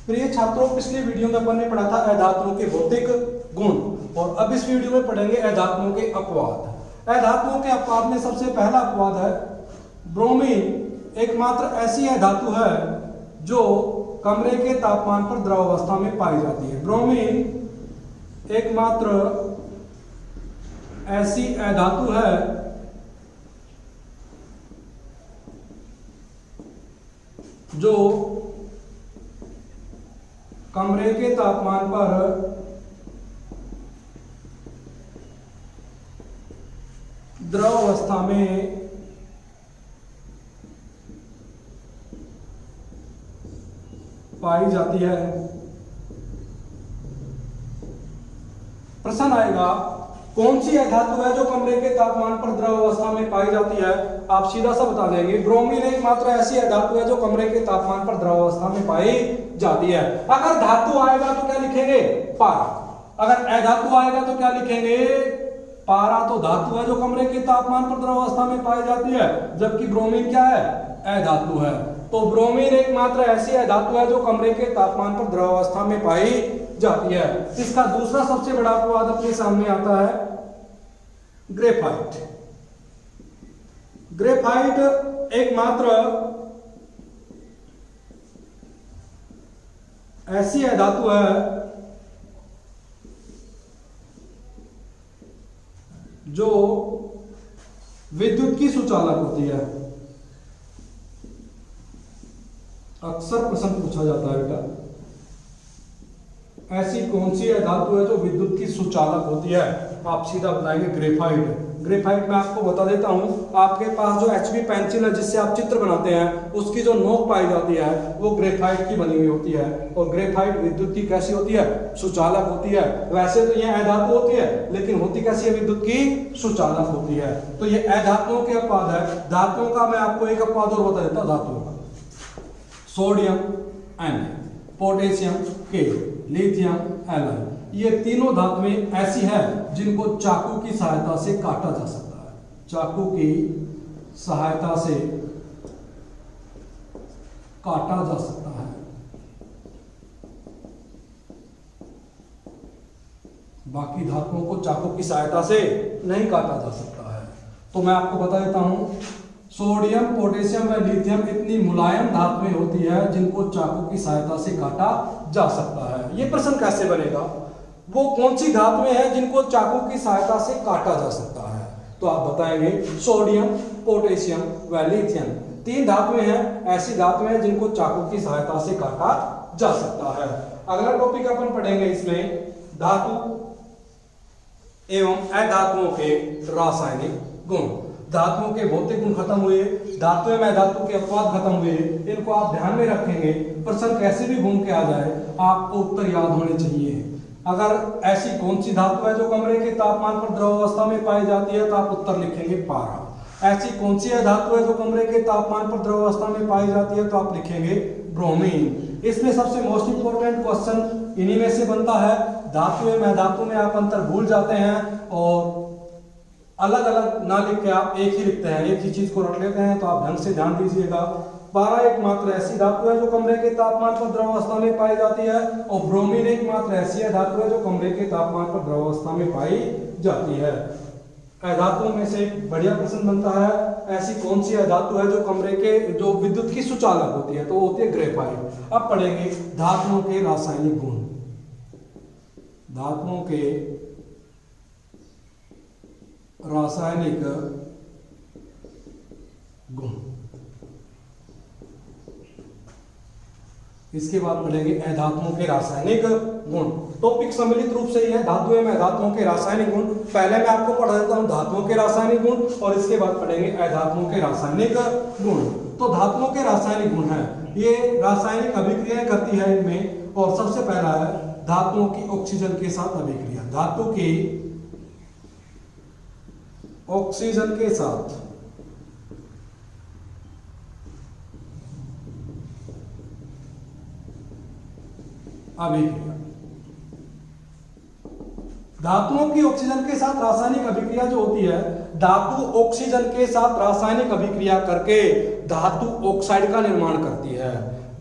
प्रिय छात्रों, पिछले वीडियो में अपन ने पढ़ा था अधातुओं के भौतिक गुण और अब इस वीडियो में पढ़ेंगे अधातुओं के अपवाद। अधातुओं के अपवाद में सबसे पहला अपवाद है ब्रोमीन एकमात्र ऐसी अधातु है जो कमरे के तापमान पर द्रव अवस्था में पाई जाती है। ब्रोमीन एकमात्र ऐसी अधातु है जो कमरे के तापमान पर द्रव अवस्था में पाई जाती है। प्रश्न आएगा कौन सी अधातु है जो कमरे के तापमान पर द्रव अवस्था में पाई जाती है? आप सीधा सा बता देंगे ब्रोमीन एकमात्र ऐसी अधातु है जो कमरे के तापमान पर द्रव अवस्था में पाई जाती है। अगर धातु आएगा तो क्या लिखेंगे? पारा। अगर अधातु आएगा तो क्या लिखेंगे? पारा। तो धातु है जो कमरे के तापमान पर द्रव अवस्था में पाई जाती है, जबकि ब्रोमीन क्या है? अधातु है। तो ब्रोमीन एकमात्र ऐसी अधातु है जो कमरे के तापमान पर द्रव अवस्था में पाई जाती है। इसका दूसरा सबसे बड़ा अपवाद अपने सामने आता है ग्रेफाइट। ग्रेफाइट एकमात्र ऐसी अधातु है जो विद्युत की सुचालक होती है। अक्सर प्रश्न पूछा जाता है बेटा, ऐसी कौन सी धातु है जो विद्युत की सुचालक होती है? आप सीधा बताएंगे ग्रेफाइट। ग्रेफाइट में आपको बता देता हूं, आपके पास जो HB पेंसिल है जिससे आप चित्र बनाते हैं उसकी जो नोक पाई जाती है वो ग्रेफाइट की बनी हुई होती है। और ग्रेफाइट विद्युत की कैसी होती है? सुचालक होती है। वैसे तो ये अधातु होती है लेकिन होती कैसी है? विद्युत की सुचालक होती है। तो ये अधातुओं के अपवाद है। धातुओं का मैं आपको एक अपवाद और बता देता हूं धातुओं का। Sodium Na, potassium K, lithium Li, ये तीनों धातुएं ऐसी हैं जिनको चाकू की सहायता से काटा जा सकता है। चाकू की सहायता से काटा जा सकता है। बाकी धातुओं को चाकू की सहायता से नहीं काटा जा सकता है। तो मैं आपको बता देता हूं, सोडियम, पोटेशियम व लिथियम इतनी मुलायम धातुएं होती है जिनको चाकू की सहायता से काटा जा सकता है। ये प्रश्न कैसे बनेगा? वो कौन सी धातुएं हैं जिनको चाकू की सहायता से काटा जा सकता है? तो आप बताएंगे सोडियम, पोटेशियम व लिथियम तीन धातुएं हैं, ऐसी धातुएं हैं जिनको चाकू की सहायता से काटा जा सकता है। अगला टॉपिक अपन पढ़ेंगे इसमें धातु एवं अधातुओं के रासायनिक गुण। धातुओं के भौतिक गुण खत्म हुए, धातुएं में अधातु के अपवाद खत्म हुए। इनको आप ध्यान में रखेंगे, प्रश्न कैसे भी घूम के आ जाए आपको उत्तर याद होने चाहिए। अगर ऐसी कौन सी धातु है जो कमरे के तापमान पर द्रव अवस्था में पाई जाती है तो आप उत्तर लिखेंगे पारा। ऐसी कौन सी धातु है जो कमरे के तापमान पर द्रव अवस्था में पाई जाती है तो आप लिखेंगे ब्रोमीन। इसमें सबसे मोस्ट इंपोर्टेंट क्वेश्चन इन्हीं में से बनता है। धातुएं में धातु में आप अंतर भूल जाते हैं और अलग अलग ना लिख के आप एक ही लिखते हैं, एक ही चीज को रख लेते हैं। तो आप ढंग से ध्यान दीजिएगा। पारा एकमात्र ऐसी धातु है जो कमरे के तापमान पर द्रव अवस्था में पाई जाती है और ब्रोमीन एकमात्र ऐसी धातु है जो कमरे के तापमान पर द्रव अवस्था में पाई जाती है। अधातुओं में से एक बढ़िया प्रश्न बनता है, ऐसी कौन सी धातु है जो कमरे के जो विद्युत की सुचालक होती है? तो होती है ग्रेफाइट। अब पढ़ेंगे धातुओं के रासायनिक गुण। धातुओं के रासायनिक गुण। इसके बाद पढ़ेंगे अधातुओं के रासायनिक गुण। टॉपिक सम्मिलित रूप से यह धातुएं में अधातुओं के रासायनिक गुण। पहले मैं आपको पढ़ा देता हूं धातुओं के रासायनिक गुण और इसके बाद पढ़ेंगे अधातुओं के रासायनिक गुण। तो धातुओं के रासायनिक गुण है, ये रासायनिक अभिक्रियाएं करती है इनमें। और सबसे पहला है धातुओं की ऑक्सीजन के साथ अभिक्रिया। धातु की ऑक्सीजन के साथ अभिक्रिया। धातुओं की ऑक्सीजन के साथ रासायनिक अभिक्रिया जो होती है, धातु ऑक्सीजन के साथ रासायनिक अभिक्रिया करके धातु ऑक्साइड का निर्माण करती है।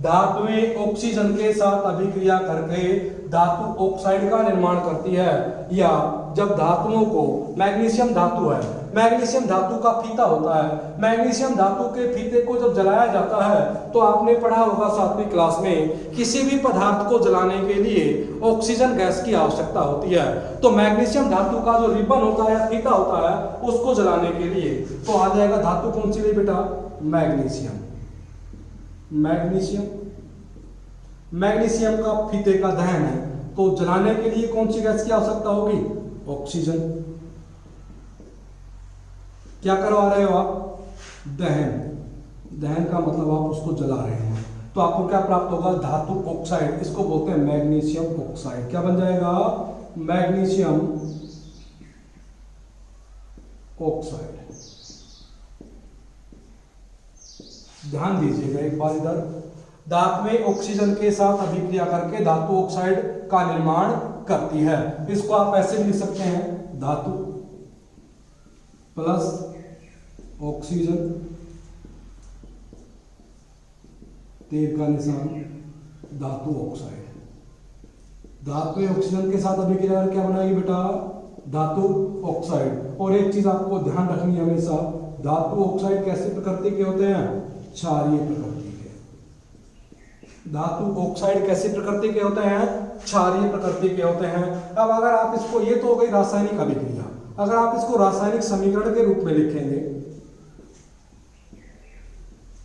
धातुएं ऑक्सीजन के साथ अभिक्रिया करके धातु ऑक्साइड का निर्माण करती है। या जब धातुओं को, मैग्नीशियम धातु है, मैग्नीशियम धातु का फीता होता है, मैग्नीशियम धातु के फीते को जब जलाया जाता है तो आपने पढ़ा होगा 7वीं क्लास में, किसी भी पदार्थ को जलाने के लिए ऑक्सीजन गैस की आवश्यकता होती है। तो मैग्नीशियम धातु का जो रिबन होता है, फीता होता है, उसको जलाने के लिए तो आ जाएगा धातु कौन सी बेटा, मैग्नीशियम। मैग्नीशियम, मैग्नीशियम का फीते का दहन है तो जलाने के लिए कौन सी गैस की आवश्यकता होगी, ऑक्सीजन। क्या करवा रहे हो आप, दहन। दहन का मतलब आप उसको जला रहे हैं, तो आपको क्या प्राप्त होगा, धातु ऑक्साइड। इसको बोलते हैं मैग्नीशियम ऑक्साइड। क्या बन जाएगा, मैग्नीशियम ऑक्साइड। ध्यान दीजिएगा एक बार इधर, धातुएं ऑक्सीजन के साथ अभिक्रिया करके धातु ऑक्साइड का निर्माण करती है। इसको आप ऐसे भी लिख सकते हैं, धातु प्लस ऑक्सीजन, तीर का निशान, धातु ऑक्साइड। धातुएं ऑक्सीजन के साथ अभिक्रिया करके क्या बनाएगी बेटा, धातु ऑक्साइड। और एक चीज आपको ध्यान रखनी है हमेशा, धातु ऑक्साइड कैसे प्रकृति के होते हैं, क्षारीय प्रकृति के। धातु ऑक्साइड कैसे प्रकृति के होते हैं, क्षारीय प्रकृति के होते हैं। अब अगर आप इसको, ये तो हो गई रासायनिक अभिक्रिया, अगर आप इसको रासायनिक समीकरण के रूप में लिखेंगे,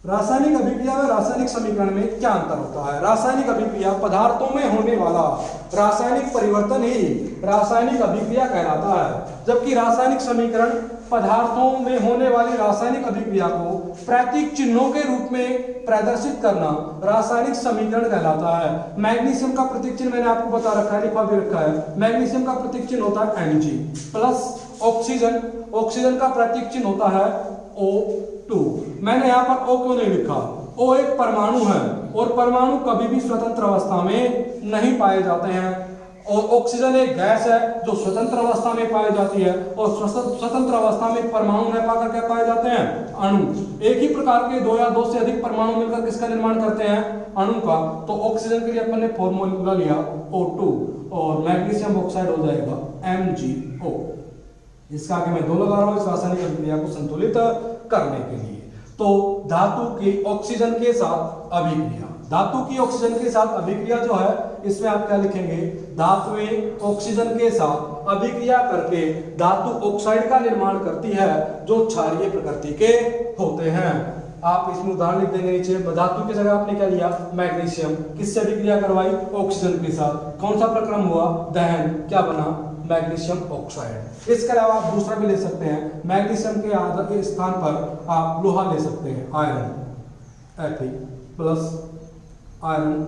रासायनिक अभिक्रिया में रासायनिक समीकरण में क्या अंतर होता है। रासायनिक अभिक्रिया पदार्थों में होने वाला रासायनिक परिवर्तन ही रासायनिक अभिक्रिया कहलाता है, जबकि रासायनिक समीकरण पदार्थों में होने वाली रासायनिक अभिक्रिया को प्रतीक चिन्हों के रूप में प्रदर्शित करना रासायनिक समीकरण कहलाता है। मैग्नीशियम का प्रतीक चिन्ह मैंने आपको बता रखा है, लिखा भी रखा है। मैग्नीशियम का प्रतीक चिन्ह होता है Mg प्लस ऑक्सीजन, ऑक्सीजन का प्रतीक चिन्ह होता है O2। मैंने यहाँ पर O क्यों नहीं लिखा, O एक परमाणु है और परमाणु कभी भी स्वतंत्र अवस्था में नहीं पाए जाते हैं, और ऑक्सीजन एक गैस है जो स्वतंत्र अवस्था में पाई जाती है, और स्वतंत्र अवस्था में परमाणु न पाकर क्या पाए जाते हैं, अणु। एक ही प्रकार के दो या दो से अधिक परमाणु मिलकर किसका निर्माण करते हैं, अणु का। तो ऑक्सीजन के लिए अपन ने फॉर्मूला लिया O2 और मैग्नीशियम ऑक्साइड हो जाएगा MgO। इसका आगे मैं 2 लगा रहा हूं इस रासायनिक अभिक्रिया को संतुलित करने के लिए। तो धातु की ऑक्सीजन के साथ अभिक्रिया, धातु की ऑक्सीजन के साथ अभिक्रिया जो है, इसमें आप क्या लिखेंगे, धातुएं ऑक्सीजन के साथ अभिक्रिया करके धातु ऑक्साइड का निर्माण करती है जो क्षारीय प्रकृति के होते हैं। आप इसमें उदाहरण लिख देंगे नीचे, धातु की जगह आपने क्या लिया, मैग्नीशियम, किससे अभिक्रिया करवाई, ऑक्सीजन के साथ। कौन सा प्रक्रम हुआ, दहन, क्या बना, मैग्नीशियम ऑक्साइड। इसके अलावा आप दूसरा भी ले सकते हैं, मैग्नीशियम के स्थान पर आप लोहा ले सकते हैं, iron, Fe plus iron,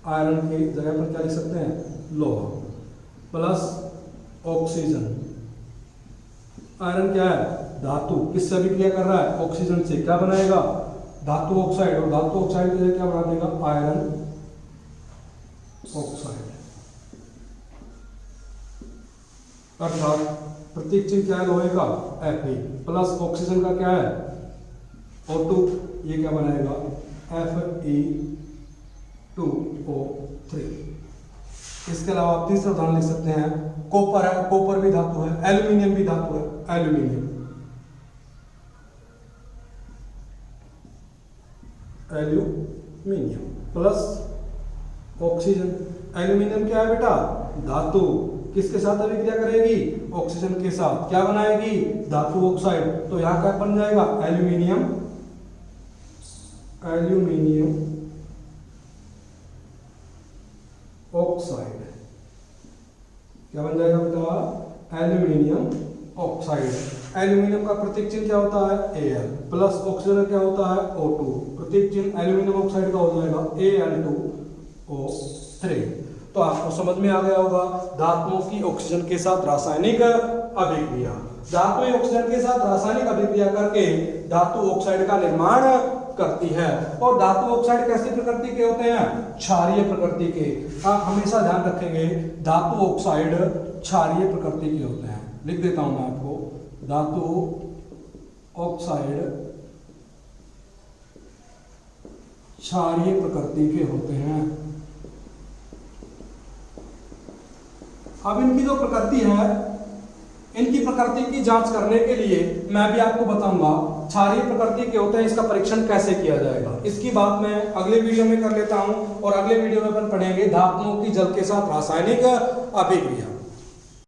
iron की जगह पर क्या लिख सकते हैं, लोहा प्लस ऑक्सीजन। आयरन क्या है, धातु, किससे अभिक्रिया कर रहा है, ऑक्सीजन से, क्या बनाएगा, धातु ऑक्साइड, और धातु ऑक्साइड की जगह क्या बना देगा, आयरन ऑक्साइड। अर्थात प्रतीक चिन्ह क्या है लोहे का, Fe प्लस ऑक्सीजन का क्या है, O2, ये क्या बनाएगा, Fe2O3। इसके अलावा आप तीसरा उदाहरण लिख सकते हैं, कॉपर है, कॉपर भी धातु है, एल्यूमिनियम भी धातु है, aluminium, aluminium plus oxygen. Aluminium क्या है बेटा, धातु, किसके साथ अभिक्रिया करेगी, ऑक्सीजन के साथ, क्या बनाएगी, धातु ऑक्साइड। तो यहां क्या बन जाएगा, एल्यूमिनियम, एल्यूमिनियम ऑक्साइड। क्या बन जाएगा बेटा, एल्यूमिनियम ऑक्साइड। एल्यूमिनियम का प्रतीक चिन्ह क्या होता है, Al प्लस ऑक्सीजन क्या होता है, O2। प्रतीक चिन्ह एल्यूमिनियम ऑक्साइड का हो जाएगा Al2O3। तो आपको समझ में आ गया होगा धातुओं की ऑक्सीजन के साथ रासायनिक अभिक्रिया। धातुएं ऑक्सीजन के साथ रासायनिक अभिक्रिया करके धातु ऑक्साइड का निर्माण करती है। और धातु ऑक्साइड कैसी प्रकृति के होते हैं, क्षारीय प्रकृति के। आप हमेशा ध्यान रखेंगे धातु ऑक्साइड क्षारीय प्रकृति के होते हैं। लिख देता हूं मैं आपको, धातु ऑक्साइड क्षारीय प्रकृति के होते हैं। अब इनकी जो प्रकृति है, इनकी प्रकृति की जांच करने के लिए मैं भी आपको बताऊंगा क्षारीय प्रकृति के होते हैं, इसका परीक्षण कैसे किया जाएगा। इसकी बात मैं अगले वीडियो में कर लेता हूं और अगले वीडियो में अपन पढ़ेंगे धातुओं की जल के साथ रासायनिक अभिक्रिया।